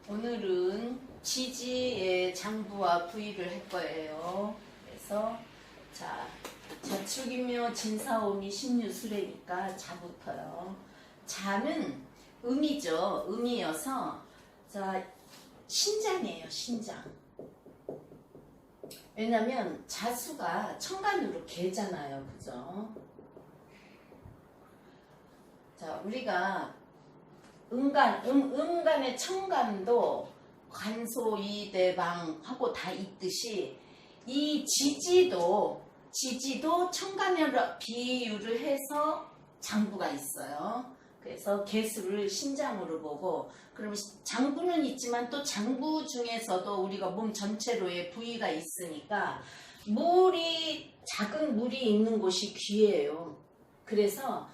오늘은 지지의 장부와 부위를 할 거예요. 그래서 자, 자축이며 진사오미 신유술회니까 자부터요. 자는 음이죠. 음이어서 자, 신장이에요. 신장. 왜냐면 자수가 천간으로 개잖아요. 그죠? 자, 우리가 음간의 천간도 관소이대방 하고 다 있듯이 이 지지도 천간으로 비유를 해서 장부가 있어요. 그래서 개수를 신장으로 보고, 그럼 장부는 있지만 또 장부 중에서도 우리가 몸 전체로의 부위가 있으니까 작은 물이 있는 곳이 귀예요. 그래서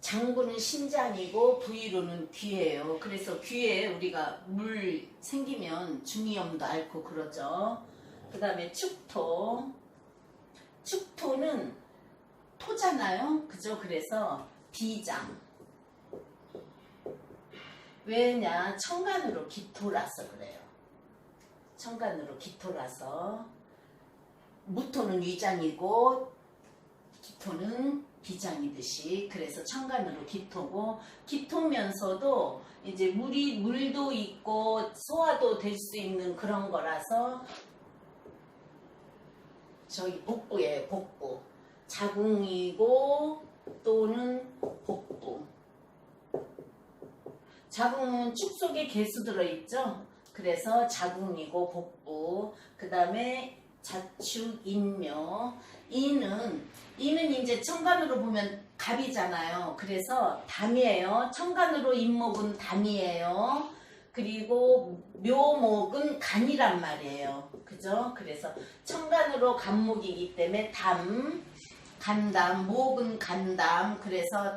장부는 신장이고 부위로는 귀예요. 그래서 귀에 우리가 물 생기면 중이염도 앓고 그러죠. 그 다음에 축토. 축토는 토잖아요. 그죠? 그래서 비장. 왜냐? 천간으로 기토라서 그래요. 천간으로 기토라서. 무토는 위장이고 기토는 비장이듯이, 그래서 천간으로 기토고, 기토면서도 이제 물도 있고 소화도 될 수 있는 그런 거라서 저기 복부예요. 복부. 자궁이고 또는 복부. 자궁은 축 속에 개수 들어있죠. 그래서 자궁이고 복부. 그 다음에 자축, 인묘. 이는 이제 천간으로 보면 갑이잖아요. 그래서 담이에요. 천간으로 인목은 담이에요. 그리고 묘목은 간이란 말이에요. 그죠? 그래서 천간으로 간목이기 때문에 간담, 목은 간담. 그래서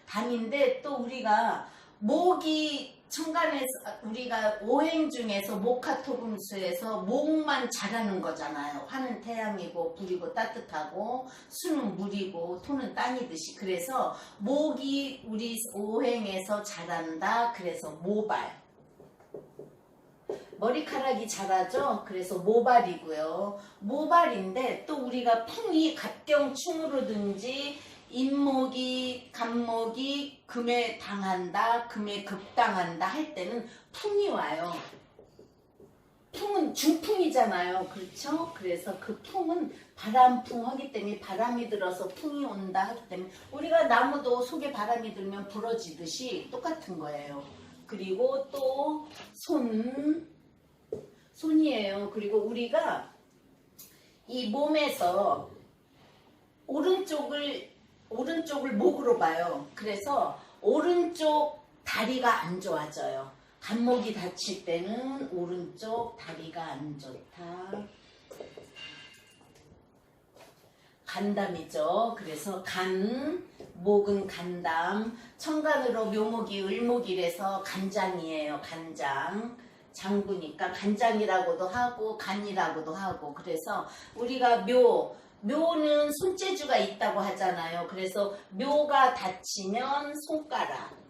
담인데, 또 우리가 목이 천간에서 우리가 오행 중에서 목화토금수에서 목만 자라는 거잖아요. 화는 태양이고 불이고 따뜻하고 수는 물이고 토는 땅이듯이. 그래서 목이 우리 오행에서 자란다. 그래서 모발. 머리카락이 자라죠. 그래서 모발이고요. 모발인데 또 우리가 풍이 갑경충으로든지 인목이 간목이 금에 당한다, 금에 급당한다 할 때는 풍이 와요. 풍은 중풍이잖아요. 그렇죠? 그래서 그 풍은 바람풍 하기 때문에, 바람이 들어서 풍이 온다 하기 때문에, 우리가 나무도 속에 바람이 들면 부러지듯이 똑같은 거예요. 그리고 또 손이에요. 그리고 우리가 이 몸에서 오른쪽을 목으로 봐요. 그래서 오른쪽 다리가 안 좋아져요. 간목이 다칠 때는 오른쪽 다리가 안 좋다. 간담이죠. 그래서 목은 간담. 천간으로 묘목이 을목이라서 간장이에요. 간장. 장부니까 간장이라고도 하고 간이라고도 하고. 그래서 우리가 묘는 손재주가 있다고 하잖아요. 그래서 묘가 다치면 손가락.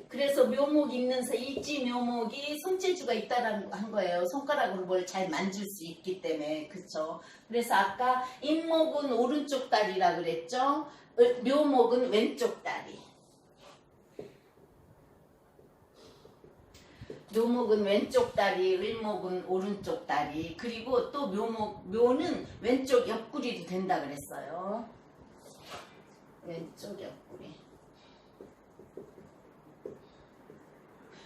그래서 묘목 있는 일지 묘목이 손재주가 있다는 한 거예요. 손가락으로 뭘 잘 만질 수 있기 때문에. 그렇죠? 그래서 아까 인목은 오른쪽 다리라 그랬죠. 묘목은 왼쪽 다리. 묘목은 왼쪽 다리, 을목은 오른쪽 다리. 그리고 또 묘는 왼쪽 옆구리도 된다 그랬어요. 왼쪽 옆구리.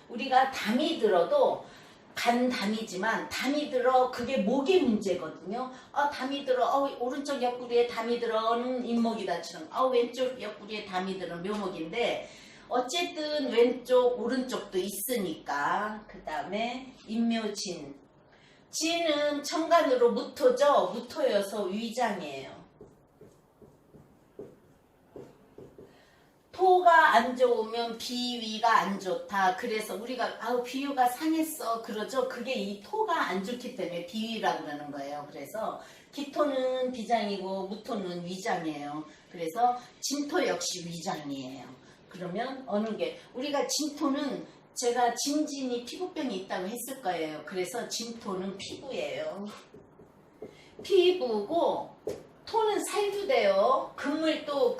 우리가 담이 들어도 간담이지만, 담이 들어 그게 목의 문제거든요. 담이 들어 오른쪽 옆구리에 담이 들어는 인목이다 치는, 왼쪽 옆구리에 담이 들어 묘목인데, 어쨌든 왼쪽 오른쪽도 있으니까. 그 다음에 인묘진. 진은 천간으로 무토죠. 무토여서 위장이에요. 토가 안 좋으면 비위가 안 좋다. 그래서 우리가 비위가 상했어 그러죠. 그게 이 토가 안 좋기 때문에 비위라고 그러는 거예요. 그래서 기토는 비장이고 무토는 위장이에요. 그래서 진토 역시 위장이에요. 그러면 어느 게, 우리가 진토는 제가 진진이 피부병이 있다고 했을 거예요. 그래서 진토는 피부예요. 피부고 토는 살도 돼요. 금을 또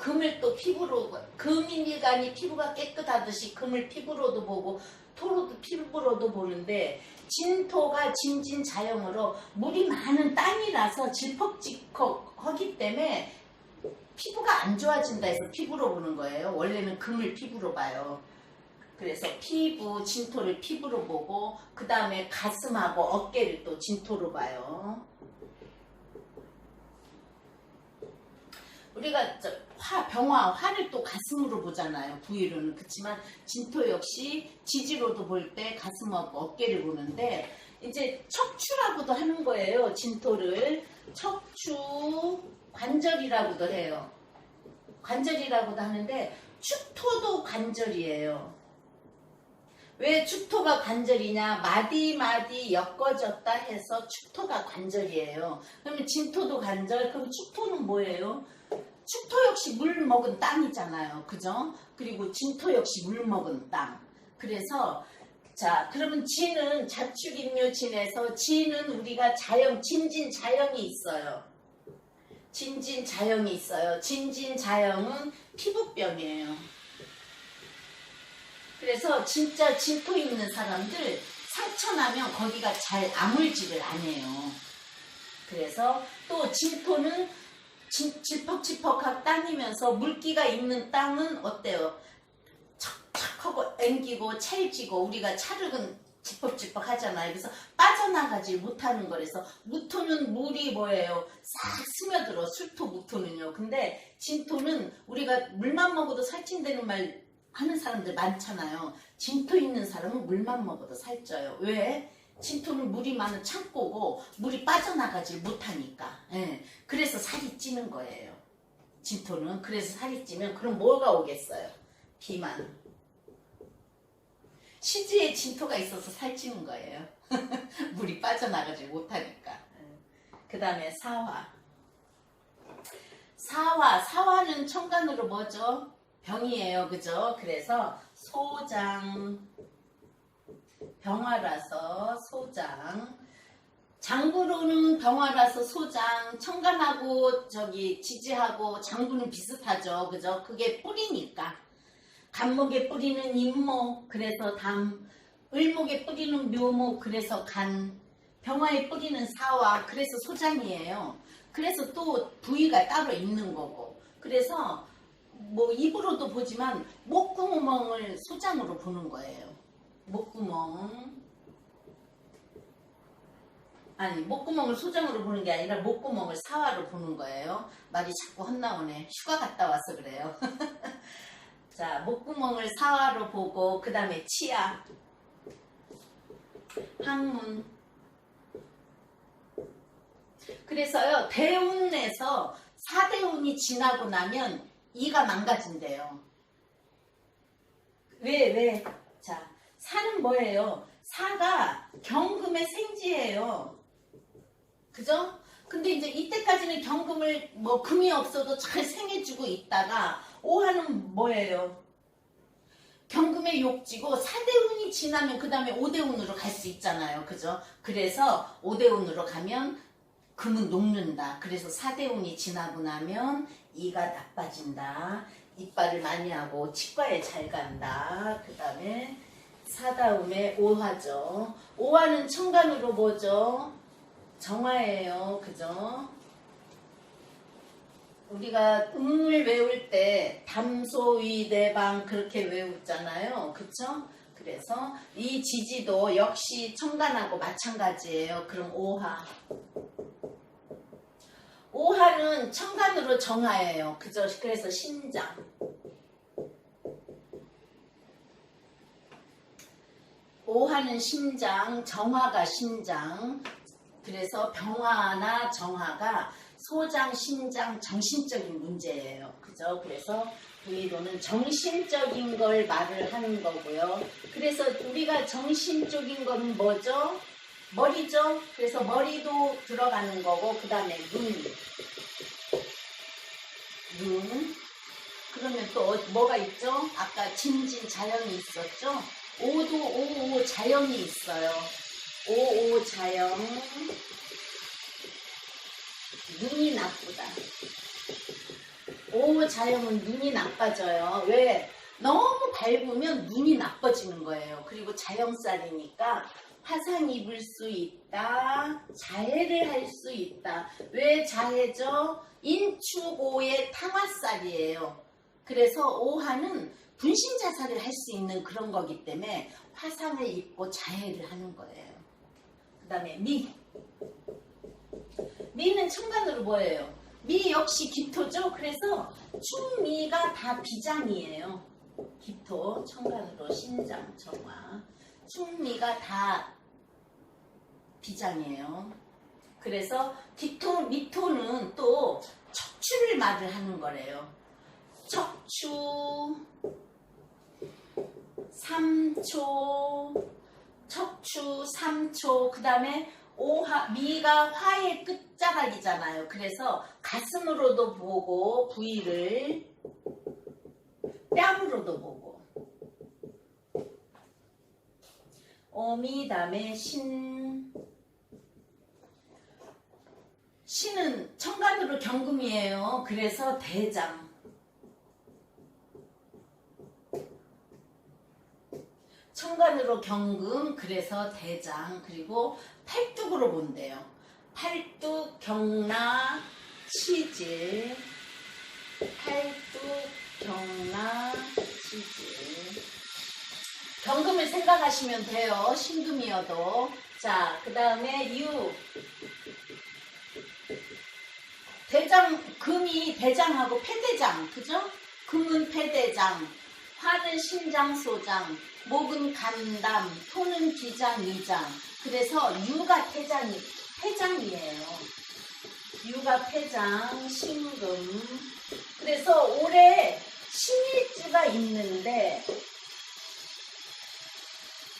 피부로, 금일간이 피부가 깨끗하듯이 금을 피부로도 보고 토로도 피부로도 보는데, 진토가 진진자형으로 물이 많은 땅이라서 질퍽질퍽 하기 때문에 피부가 안 좋아진다 해서 피부로 보는 거예요. 원래는 금을 피부로 봐요. 그래서 피부, 진토를 피부로 보고, 그 다음에 가슴하고 어깨를 또 진토로 봐요. 우리가 화를 또 가슴으로 보잖아요. 부위로는. 그렇지만 진토 역시 지지로도 볼 때 가슴하고 어깨를 보는데, 이제 척추라고도 하는 거예요. 진토를 척추 관절이라고도 해요. 관절이라고도 하는데, 축토도 관절이에요. 왜 축토가 관절이냐? 마디 엮어졌다 해서 축토가 관절이에요. 그러면 진토도 관절, 그럼 축토는 뭐예요? 축토 역시 물 먹은 땅이잖아요. 그죠? 그리고 진토 역시 물 먹은 땅. 그래서 자, 그러면 진은 자축인묘진에서 진은 우리가 자형, 진진자형이 있어요. 진진자형이 있어요. 진진자형은 피부병이에요. 그래서 진짜 진토 있는 사람들 상처나면 거기가 잘 아물지를 안 해요. 그래서 또 진토는 질퍽질퍽한 땅이면서 물기가 있는 땅은 어때요? 척척하고 앵기고 찰지고, 우리가 찰흙은 질퍽질퍽 하잖아요. 그래서 빠져나가지 못하는 거라서 무토는 물이 뭐예요? 싹 스며들어. 술토 무토는요. 근데 진토는 우리가 물만 먹어도 살찐다는 말 하는 사람들 많잖아요. 진토 있는 사람은 물만 먹어도 살쪄요. 왜? 진토는 물이 많은 창고고 물이 빠져나가지 못하니까. 예. 그래서 살이 찌는 거예요. 진토는. 그래서 살이 찌면 그럼 뭐가 오겠어요? 비만. 시지에 진토가 있어서 살찌는 거예요. 물이 빠져나가지 못하니까. 그 다음에 사화. 사화는 천간으로 뭐죠? 병이에요. 그죠? 그래서 소장, 병화라서 소장, 장부로는 병화라서 소장, 천간하고 저기 지지하고 장부는 비슷하죠. 그죠? 그게 뿌리니까. 간목에 뿌리는 임목, 그래서 담, 을목에 뿌리는 묘목, 그래서 간, 병화에 뿌리는 사화, 그래서 소장이에요. 그래서 또 부위가 따로 있는 거고. 그래서 뭐 입으로도 보지만 목구멍을 소장으로 보는 거예요. 목구멍을 소장으로 보는 게 아니라 목구멍을 사화로 보는 거예요. 말이 자꾸 헛나오네. 휴가 갔다 와서 그래요. 자, 목구멍을 사화로 보고, 그 다음에 치아, 항문. 그래서요, 대운에서 4대운이 지나고 나면 이가 망가진대요. 왜? 자, 사는 뭐예요? 사가 경금의 생지예요. 그죠? 근데 이제 이때까지는 경금을 뭐 금이 없어도 잘 생해주고 있다가, 오화는 뭐예요? 경금의 욕지고 4대운이 지나면 그 다음에 5대운으로 갈 수 있잖아요. 그죠? 그래서 5대운으로 가면 금은 녹는다. 그래서 4대운이 지나고 나면 이가 나빠진다. 이빨을 많이 하고 치과에 잘 간다. 그 다음에 4다음에 오화죠. 오화는 천간으로 뭐죠? 정화예요. 그죠? 우리가 음을 외울 때 담소위 내방 그렇게 외우잖아요. 그쵸? 그래서 이 지지도 역시 천간하고 마찬가지예요. 그럼 오화. 오화는 천간으로 정화예요. 그죠? 그래서 신장. 오화는 심장, 정화가 심장. 그래서 병화나 정화가 소장, 신장, 정신적인 문제예요. 그죠? 그래서 부위로는 정신적인 걸 말을 하는 거고요. 그래서 우리가 정신적인 건 뭐죠? 머리죠? 그래서 머리도 들어가는 거고, 그 다음에 눈. 그러면 또 뭐가 있죠? 아까 진진자형이 있었죠? 오도 오오 자영이 있어요. 오오 자영. 눈이 나쁘다. 오오 자영은 눈이 나빠져요. 왜? 너무 밝으면 눈이 나빠지는 거예요. 그리고 자영살이니까 화상 입을 수 있다. 자해를 할 수 있다. 왜 자해죠? 인축오의 탕화살이에요. 그래서 오화는 분신 자살을 할 수 있는 그런 거기 때문에 화상을 입고 자해를 하는 거예요. 그 다음에 미. 미는 천간으로 뭐예요? 미 역시 기토죠. 그래서 충미가 다 비장이에요. 기토, 천간으로 신장, 정화. 충미가 다 비장이에요. 그래서 기토, 미토는 또 척추를 말을 하는 거래요. 척추, 척추 3초, 그 다음에 미가 화의 끝자락이잖아요. 그래서 가슴으로도 보고 부위를 뺨으로도 보고. 어미 다음에 신은 천간으로 경금이에요. 그래서 대장. 천간으로 경금, 그래서 대장. 그리고 팔뚝으로 본대요. 팔뚝, 경나, 치질. 팔뚝, 경나, 치질. 경금을 생각하시면 돼요. 신금이어도. 자, 그 다음에 유. 대장, 금이 대장하고 폐대장. 그죠? 금은 폐대장. 화는 신장, 소장. 목은 간담. 토는 기장, 이장. 그래서 유가 폐장이에요. 유가 폐장, 신금. 그래서 올해 신일주가 있는데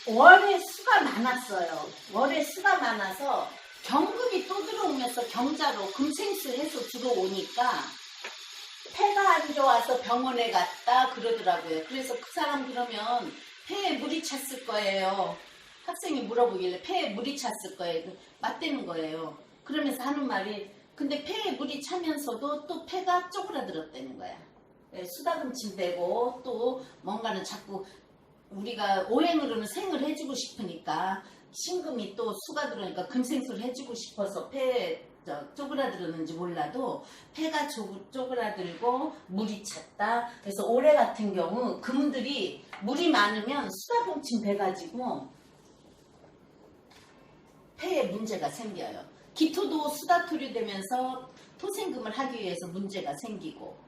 월에 수가 많았어요. 월에 수가 많아서 경금이 또 들어오면서 경자로 금생수해서 들어오니까 폐가 안 좋아서 병원에 갔다 그러더라고요. 그래서 그 사람 그러면 폐에 물이 찼을 거예요. 학생이 물어보길래 폐에 물이 찼을 거예요. 맞대는 거예요. 그러면서 하는 말이 근데 폐에 물이 차면서도 또 폐가 쪼그라들었다는 거야. 수다금침 되고 또 뭔가는 자꾸 우리가 오행으로는 생을 해주고 싶으니까 신금이 또 수가 들어오니까 금생수를 해주고 싶어서 폐에 쪼그라들었는지 몰라도 폐가 쪼그라들고 물이 찼다. 그래서 올해 같은 경우 금들이 물이 많으면 수다금침 돼가지고 폐에 문제가 생겨요. 기토도 수다토류 되면서 토생금을 하기 위해서 문제가 생기고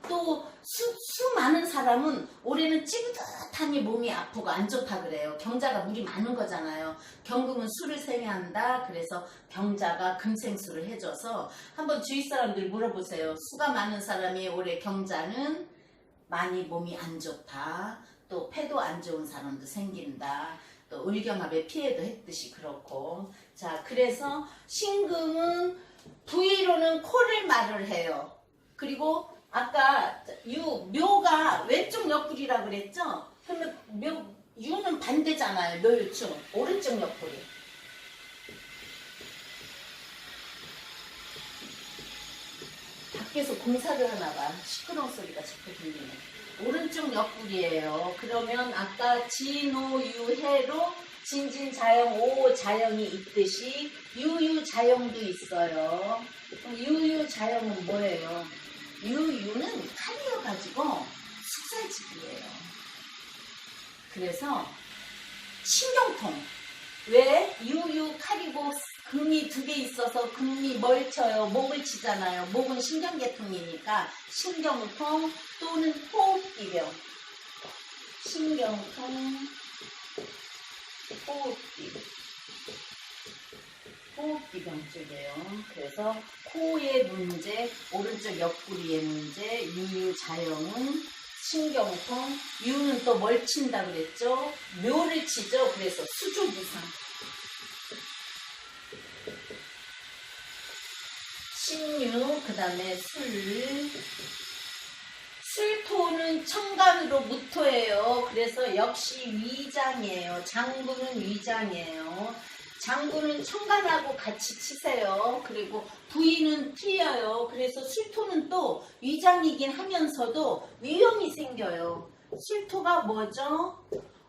또 수 많은 사람은 올해는 찌긋하니 몸이 아프고 안 좋다 그래요. 경자가 물이 많은 거잖아요. 경금은 수를 생해한다. 그래서 경자가 금생수를 해줘서 한번 주위 사람들 물어보세요. 수가 많은 사람이 올해 경자는 많이 몸이 안 좋다. 또 폐도 안 좋은 사람도 생긴다. 또 을경합에 피해도 했듯이 그렇고. 자, 그래서 신금은 부위로는 코를 말을 해요. 그리고 아까 묘가 왼쪽 옆구리라 그랬죠? 그러면 유는 반대잖아요. 묘유충 오른쪽 옆구리. 밖에서 공사를 하나봐. 시끄러운 소리가 자꾸 들리네. 오른쪽 옆구리예요. 그러면 아까 진오유해로 진진자영 오자영이 있듯이 유유자영도 있어요. 그럼 유유자영은 뭐예요? 유유는 칼이어가지고 숙살집이에요. 그래서 신경통. 왜? 유유 칼이고 금이 2개 있어서 금이 뭘 쳐요? 목을 치잖아요. 목은 신경계통이니까 신경통 또는 호흡기병. 신경통, 호흡기병 쪽이에요. 그래서 코의 문제, 오른쪽 옆구리의 문제, 유유자영은 신경통, 유는 또 뭘 친다 그랬죠? 묘를 치죠. 그래서 수족이상. 신유, 그 다음에 술토는 술토는 천간으로 무토예요. 그래서 역시 위장이에요. 장구는 위장이에요. 장구는 천간하고 같이 치세요. 그리고 부인은 틀려요. 그래서 술토는 또 위장이긴 하면서도 위험이 생겨요. 술토가 뭐죠?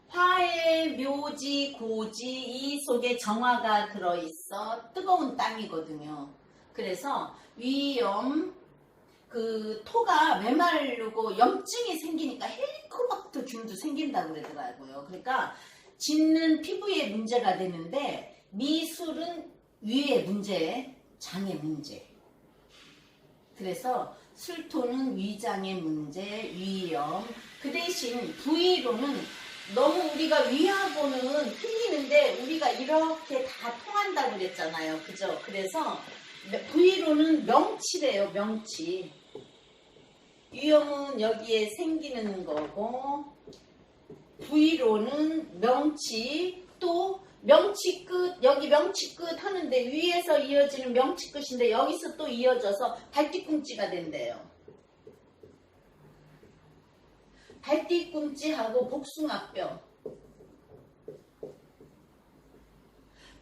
화의 묘지, 고지, 이 속에 정화가 들어있어 뜨거운 땅이거든요. 그래서 위염, 그 토가 메마르고 염증이 생기니까 헬리코박터균도 생긴다고 그러더라고요. 그러니까 짖는 피부에 문제가 되는데 미술은 위의 문제, 장의 문제. 그래서 술토는 위장의 문제, 위염. 그 대신 부위로는 너무 우리가 위하고는 틀리는데 우리가 이렇게 다 통한다고 그랬잖아요. 그죠? 그래서 부위로는 명치래요. 명치. 위염은 여기에 생기는 거고 부위로는 명치, 또 명치 끝, 여기 명치 끝 하는데 위에서 이어지는 명치 끝인데 여기서 또 이어져서 발뒤꿈치가 된대요. 발뒤꿈치하고 복숭아뼈.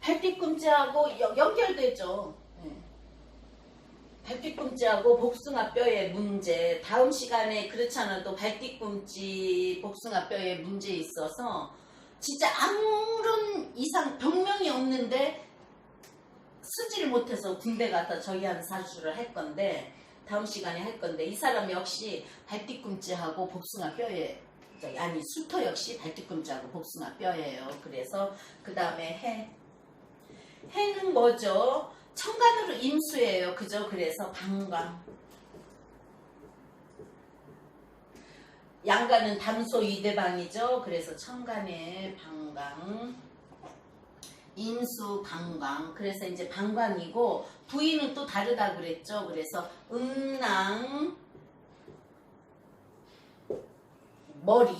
발뒤꿈치하고 연결되죠. 발뒤꿈치하고 복숭아뼈의 문제. 다음 시간에 그렇지 않아도 발뒤꿈치, 복숭아뼈의 문제 있어서 진짜 아무런 이상 병명이 없는데 쓰지를 못해서 군대 가서 저희한테 사주를 할 건데 다음 시간에 할 건데 이 사람 역시 발뒤꿈치하고 복숭아뼈에 아니 술토 역시 발뒤꿈치하고 복숭아뼈예요. 그래서 그 다음에 해는 뭐죠? 천간으로 임수예요. 그죠? 그래서 방광. 양간은 담소 이대방이죠. 그래서 천간에 방광, 임수 방광. 그래서 이제 방광이고 부위는 또 다르다고 그랬죠. 그래서 음낭, 머리.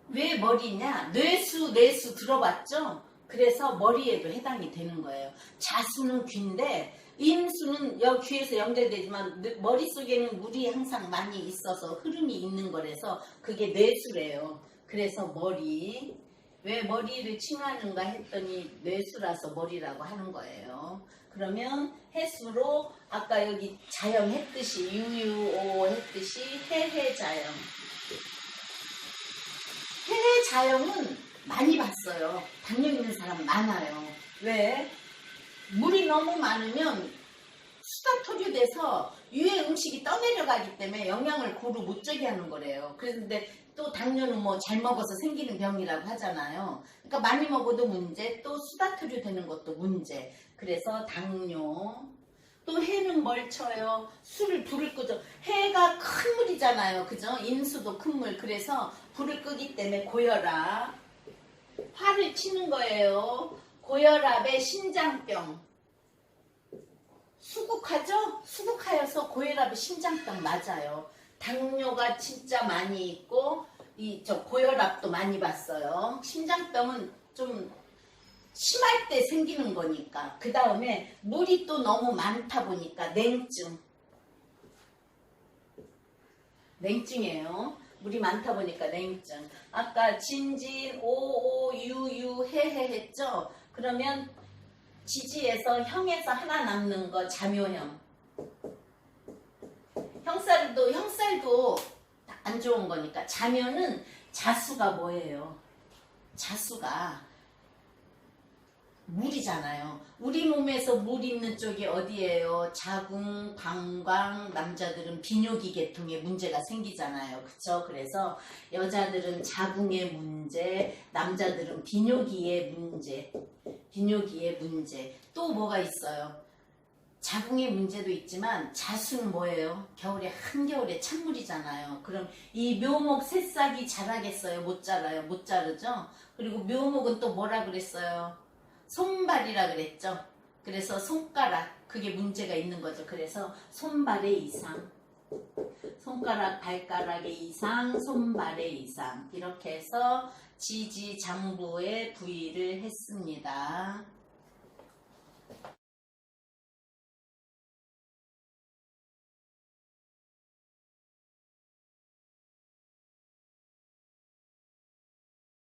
왜 머리냐? 뇌수, 내수 들어봤죠? 그래서 머리에도 해당이 되는 거예요. 자수는 귀인데 임수는 여기 귀에서 연결되지만 머릿속에는 물이 항상 많이 있어서 흐름이 있는 거라서 그게 뇌수래요. 그래서 머리. 왜 머리를 칭하는가 했더니 뇌수라서 머리라고 하는 거예요. 그러면 해수로 아까 여기 자영 했듯이 유유오 했듯이 해해자영. 해해자영은 많이 봤어요. 당뇨 있는 사람 많아요. 왜? 물이 너무 많으면 수다 토류돼서 유해 음식이 떠내려가기 때문에 영양을 고루 못 주게 하는 거래요. 그런데 또 당뇨는 뭐 잘 먹어서 생기는 병이라고 하잖아요. 그러니까 많이 먹어도 문제, 또 수다 토류되는 것도 문제. 그래서 당뇨. 또 해는 뭘 쳐요? 불을 끄죠. 해가 큰 물이잖아요. 그죠? 임수도 큰 물. 그래서 불을 끄기 때문에 고혈압. 화를 치는 거예요. 고혈압에 신장병. 수국하죠? 수국하여서 고혈압에 신장병 맞아요. 당뇨가 진짜 많이 있고 고혈압도 많이 봤어요. 심장병은 좀 심할 때 생기는 거니까. 그 다음에 물이 또 너무 많다 보니까 냉증. 냉증이에요. 물이 많다 보니까 냉증. 아까 진진, 오오, 유유, 해해 했죠? 그러면 지지에서 형에서 하나 남는 거 자묘형. 형살도 안 좋은 거니까. 자묘는 자수가 뭐예요? 자수가 물이잖아요. 우리 몸에서 물 있는 쪽이 어디예요? 자궁, 방광, 남자들은 비뇨기 계통에 문제가 생기잖아요. 그쵸? 그래서 여자들은 자궁의 문제, 남자들은 비뇨기의 문제. 비뇨기의 문제. 또 뭐가 있어요? 자궁의 문제도 있지만 자수는 뭐예요? 겨울에 한겨울에 찬물이잖아요. 그럼 이 묘목 새싹이 자라겠어요? 못 자라요? 못 자르죠? 그리고 묘목은 또 뭐라 그랬어요? 손발이라 그랬죠. 그래서 손가락, 그게 문제가 있는 거죠. 그래서 손발의 이상, 손가락 발가락의 이상, 손발의 이상, 이렇게 해서 지지장부의 부위를 했습니다.